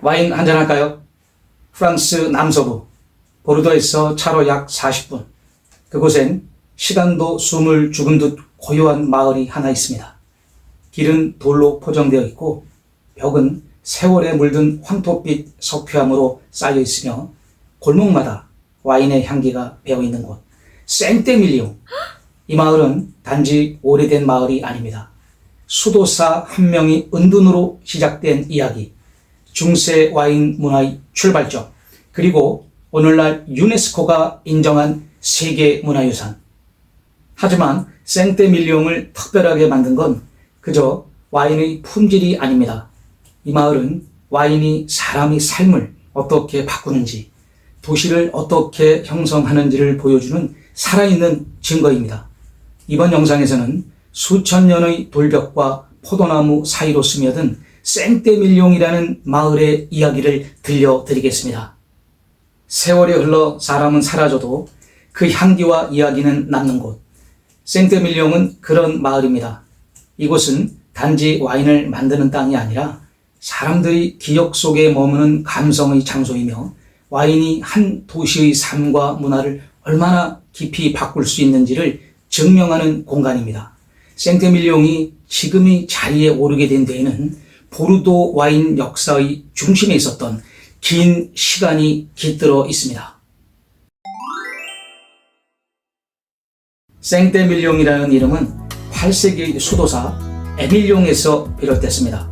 와인 한잔 할까요? 프랑스 남서부 보르도에서 차로 약 40분. 그곳엔 시간도 숨을 죽은 듯 고요한 마을이 하나 있습니다. 길은 돌로 포장되어 있고 벽은 세월에 물든 황토빛 석회암으로 쌓여 있으며 골목마다 와인의 향기가 배어있는 곳, 생떼밀리옹. 이 마을은 단지 오래된 마을이 아닙니다. 수도사 한 명이 은둔으로 시작된 이야기, 중세 와인 문화의 출발점, 그리고 오늘날 유네스코가 인정한 세계문화유산. 하지만 생떼밀리옹을 특별하게 만든 건 그저 와인의 품질이 아닙니다. 이 마을은 와인이 사람의 삶을 어떻게 바꾸는지, 도시를 어떻게 형성하는지를 보여주는 살아있는 증거입니다. 이번 영상에서는 수천 년의 돌벽과 포도나무 사이로 스며든 생떼밀리옹이라는 마을의 이야기를 들려드리겠습니다. 세월이 흘러 사람은 사라져도 그 향기와 이야기는 남는 곳. 생떼밀리옹은 그런 마을입니다. 이곳은 단지 와인을 만드는 땅이 아니라 사람들이 기억 속에 머무는 감성의 장소이며 와인이 한 도시의 삶과 문화를 얼마나 깊이 바꿀 수 있는지를 증명하는 공간입니다. 생떼밀리옹이 지금의 자리에 오르게 된 데에는 보르도 와인 역사의 중심에 있었던 긴 시간이 깃들어 있습니다. 생떼밀리옹이라는 이름은 8세기 수도사 에밀리옹에서 비롯됐습니다.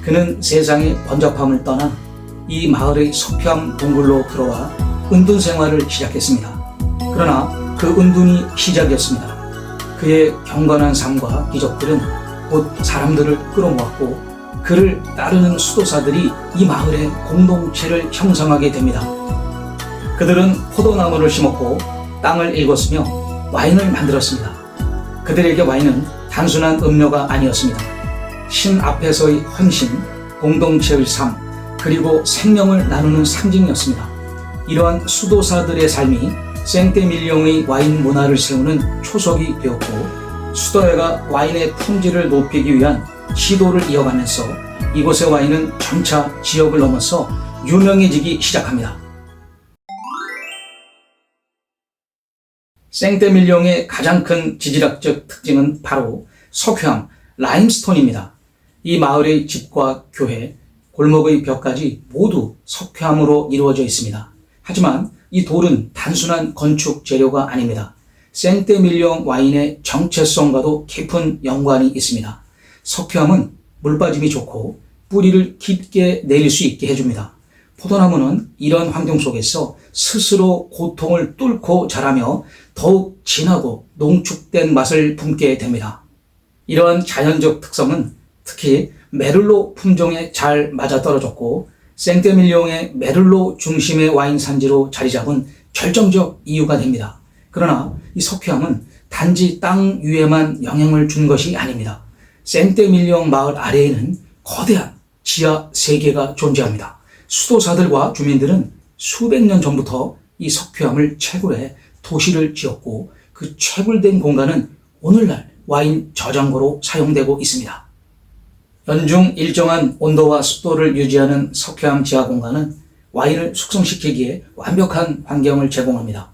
그는 세상의 번잡함을 떠나 이 마을의 서평 동굴로 들어와 은둔 생활을 시작했습니다. 그러나 그 은둔이 시작이었습니다. 그의 경건한 삶과 기적들은 곧 사람들을 끌어모았고 그를 따르는 수도사들이 이 마을의 공동체를 형성하게 됩니다. 그들은 포도나무를 심었고 땅을 일궜으며 와인을 만들었습니다. 그들에게 와인은 단순한 음료가 아니었습니다. 신 앞에서의 헌신, 공동체의 삶, 그리고 생명을 나누는 상징이었습니다. 이러한 수도사들의 삶이 생떼밀리옹의 와인 문화를 세우는 초석이 되었고 수도회가 와인의 품질을 높이기 위한 시도를 이어가면서 이곳의 와인은 점차 지역을 넘어서 유명해지기 시작합니다. 생떼밀리옹의 가장 큰 지질학적 특징은 바로 석회암, 라임스톤입니다. 이 마을의 집과 교회, 골목의 벽까지 모두 석회암으로 이루어져 있습니다. 하지만 이 돌은 단순한 건축 재료가 아닙니다. 생떼밀리옹 와인의 정체성과도 깊은 연관이 있습니다. 석회암은 물빠짐이 좋고 뿌리를 깊게 내릴 수 있게 해줍니다. 포도나무는 이런 환경 속에서 스스로 고통을 뚫고 자라며 더욱 진하고 농축된 맛을 품게 됩니다. 이러한 자연적 특성은 특히 메를로 품종에 잘 맞아떨어졌고 생떼밀리옹의 메를로 중심의 와인 산지로 자리 잡은 결정적 이유가 됩니다. 그러나 이 석회암은 단지 땅 위에만 영향을 준 것이 아닙니다. 생떼밀리옹 마을 아래에는 거대한 지하 세계가 존재합니다. 수도사들과 주민들은 수백 년 전부터 이 석회암을 채굴해 도시를 지었고 그 채굴된 공간은 오늘날 와인 저장고로 사용되고 있습니다. 연중 일정한 온도와 습도를 유지하는 석회암 지하 공간은 와인을 숙성시키기에 완벽한 환경을 제공합니다.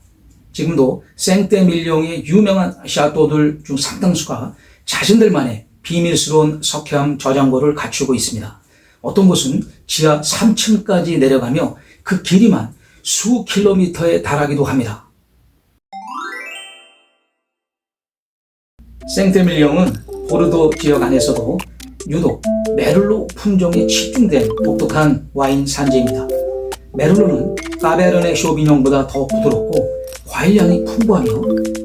지금도 생떼밀리옹의 유명한 샤또들 중 상당수가 자신들만의 비밀스러운 석회암 저장고를 갖추고 있습니다. 어떤 곳은 지하 3층까지 내려가며 그 길이만 수 킬로미터에 달하기도 합니다. 생떼밀리옹은 보르도 지역 안에서도 유독 메를로 품종에 집중된 독특한 와인 산지입니다. 메를로는 까베르네 쇼비뇽보다 더 부드럽고 과일량이 풍부하며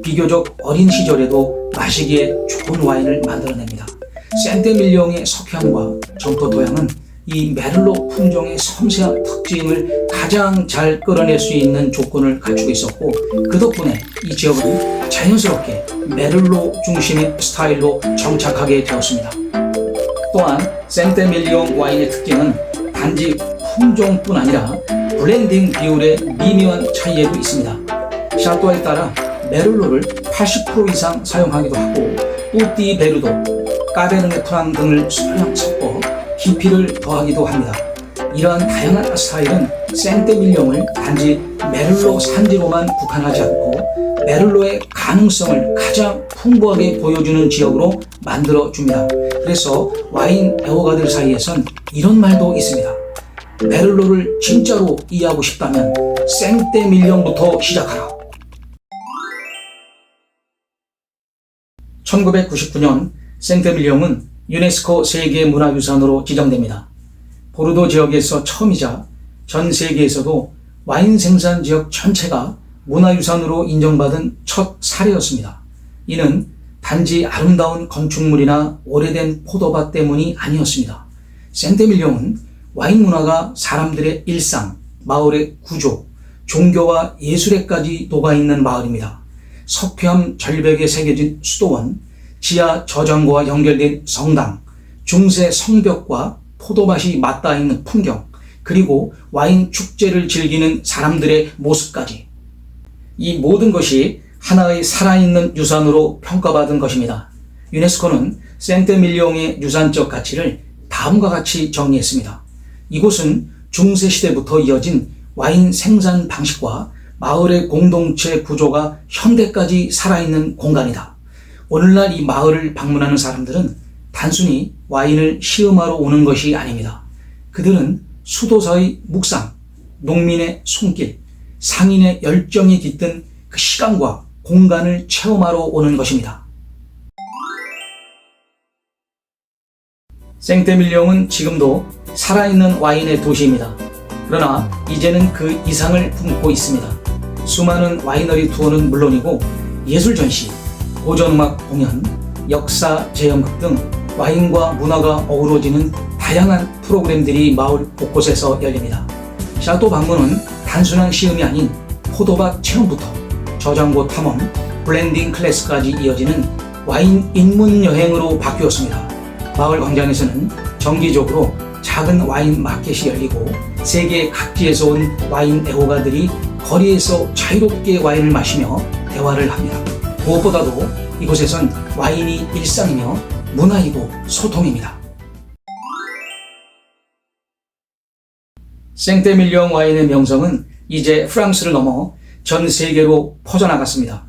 비교적 어린 시절에도 마시기에 좋은 와인을 만들어냅니다. 생떼밀리옹의 석향과 점토 토양은 이 메를로 품종의 섬세한 특징을 가장 잘 끌어낼 수 있는 조건을 갖추고 있었고 그 덕분에 이 지역은 자연스럽게 메를로 중심의 스타일로 정착하게 되었습니다. 또한 생떼밀리옹 와인의 특징은 단지 품종뿐 아니라 블렌딩 비율의 미묘한 차이에도 있습니다. 샤또에 따라 메를로를 80% 이상 사용하기도 하고 뚜띠 베르도, 까베르네 프랑 등을 소량 섞어 깊이를 더하기도 합니다. 이러한 다양한 스타일은 생떼밀령을 단지 메를로 산지로만 국한하지 않고 메를로의 가능성을 가장 풍부하게 보여주는 지역으로 만들어줍니다. 그래서 와인 애호가들 사이에선 이런 말도 있습니다. 메를로를 진짜로 이해하고 싶다면 생떼밀령부터 시작하라. 1999년 생떼밀령은 유네스코 세계문화유산으로 지정됩니다. 보르도 지역에서 처음이자 전 세계에서도 와인 생산 지역 전체가 문화유산으로 인정받은 첫 사례였습니다. 이는 단지 아름다운 건축물이나 오래된 포도밭 때문이 아니었습니다. 생떼밀령은 와인 문화가 사람들의 일상, 마을의 구조, 종교와 예술에까지 녹아있는 마을입니다. 석회암 절벽에 새겨진 수도원, 지하 저장고와 연결된 성당, 중세 성벽과 포도밭이 맞닿아 있는 풍경, 그리고 와인 축제를 즐기는 사람들의 모습까지. 이 모든 것이 하나의 살아있는 유산으로 평가받은 것입니다. 유네스코는 생떼밀령의 유산적 가치를 다음과 같이 정리했습니다. 이곳은 중세시대부터 이어진 와인 생산 방식과 마을의 공동체 구조가 현대까지 살아있는 공간이다. 오늘날 이 마을을 방문하는 사람들은 단순히 와인을 시음하러 오는 것이 아닙니다. 그들은 수도사의 묵상, 농민의 손길, 상인의 열정이 깃든 그 시간과 공간을 체험하러 오는 것입니다. 생떼밀령은 지금도 살아있는 와인의 도시입니다. 그러나 이제는 그 이상을 품고 있습니다. 수많은 와이너리 투어는 물론이고 예술 전시, 고전음악 공연, 역사 재연극 등 와인과 문화가 어우러지는 다양한 프로그램들이 마을 곳곳에서 열립니다. 샤또 방문은 단순한 시음이 아닌 포도밭 체험부터 저장고 탐험, 블렌딩 클래스까지 이어지는 와인 입문 여행으로 바뀌었습니다. 마을 광장에서는 정기적으로 작은 와인 마켓이 열리고 세계 각지에서 온 와인 애호가들이 거리에서 자유롭게 와인을 마시며 대화를 합니다. 무엇보다도 이곳에선 와인이 일상이며 문화이고 소통입니다. 생떼밀령 와인의 명성은 이제 프랑스를 넘어 전 세계로 퍼져나갔습니다.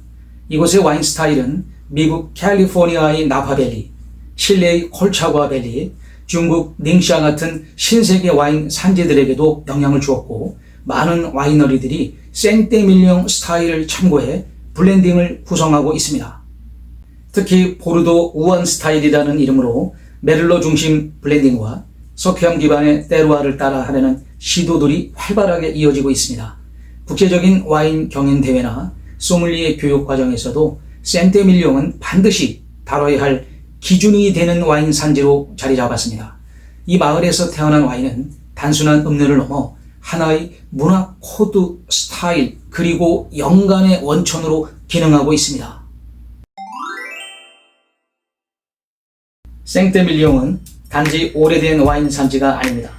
이곳의 와인 스타일은 미국 캘리포니아의 나파밸리, 칠레의 콜차과 밸리, 중국 닝샤 같은 신세계 와인 산지들에게도 영향을 주었고 많은 와이너리들이 생떼밀령 스타일을 참고해 블렌딩을 구성하고 있습니다. 특히 보르도 우안 스타일이라는 이름으로 메를로 중심 블렌딩과 석회암 기반의 테루아를 따라 하려는 시도들이 활발하게 이어지고 있습니다. 국제적인 와인 경연 대회나 소믈리에 교육 과정에서도 생떼밀령은 반드시 다뤄야 할 기준이 되는 와인 산지로 자리 잡았습니다. 이 마을에서 태어난 와인은 단순한 음료를 넘어 하나의 문화 코드 스타일 그리고 영감의 원천으로 기능하고 있습니다. 생떼밀령은 단지 오래된 와인 산지가 아닙니다.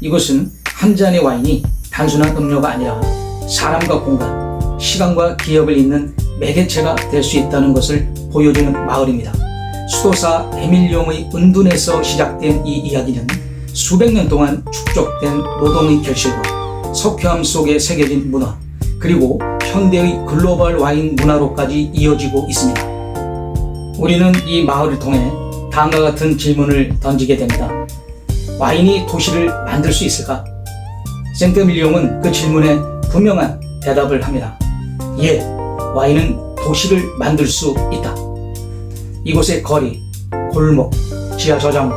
이곳은 한 잔의 와인이 단순한 음료가 아니라 사람과 공간, 시간과 기억을 잇는 매개체가 될 수 있다는 것을 보여주는 마을입니다. 수도사 에밀령의 은둔에서 시작된 이 이야기는 수백 년 동안 축적된 노동의 결실과 석회암 속에 새겨진 문화, 그리고 현대의 글로벌 와인 문화로까지 이어지고 있습니다. 우리는 이 마을을 통해 다음과 같은 질문을 던지게 됩니다. 와인이 도시를 만들 수 있을까? 생떼밀령은 그 질문에 분명한 대답을 합니다. 예, 와인은 도시를 만들 수 있다. 이곳의 거리, 골목, 지하 저장고,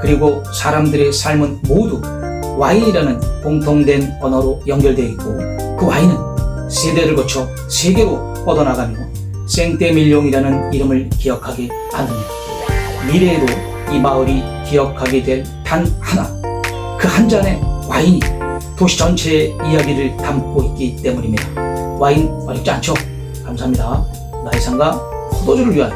그리고 사람들의 삶은 모두 와인이라는 공통된 언어로 연결되어 있고 그 와인은 세대를 거쳐 세계로 뻗어나가며 생떼밀령이라는 이름을 기억하게 하느냐. 미래에도 이 마을이 기억하게 될 단 하나, 그 한 잔의 와인이 도시 전체의 이야기를 담고 있기 때문입니다. 와인 어렵지 않죠? 감사합니다. 나의 삶과 포도주를 위하여.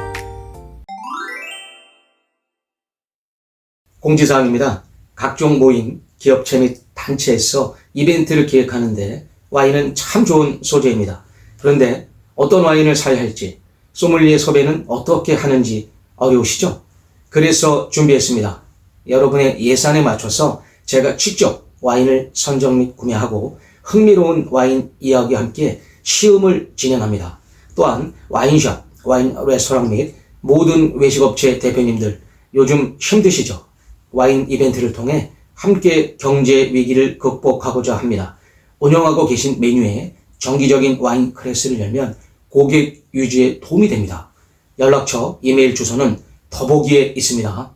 공지사항입니다. 각종 모임, 기업체 및 단체에서 이벤트를 기획하는데 와인은 참 좋은 소재입니다. 그런데 어떤 와인을 사야 할지, 소믈리에 섭외는 어떻게 하는지 어려우시죠? 그래서 준비했습니다. 여러분의 예산에 맞춰서 제가 직접 와인을 선정 및 구매하고 흥미로운 와인 이야기와 함께 시음을 진행합니다. 또한 와인샵, 와인 레스토랑 및 모든 외식업체 대표님들 요즘 힘드시죠? 와인 이벤트를 통해 함께 경제 위기를 극복하고자 합니다. 운영하고 계신 메뉴에 정기적인 와인 클래스를 열면 고객 유지에 도움이 됩니다. 연락처, 이메일 주소는 더보기에 있습니다.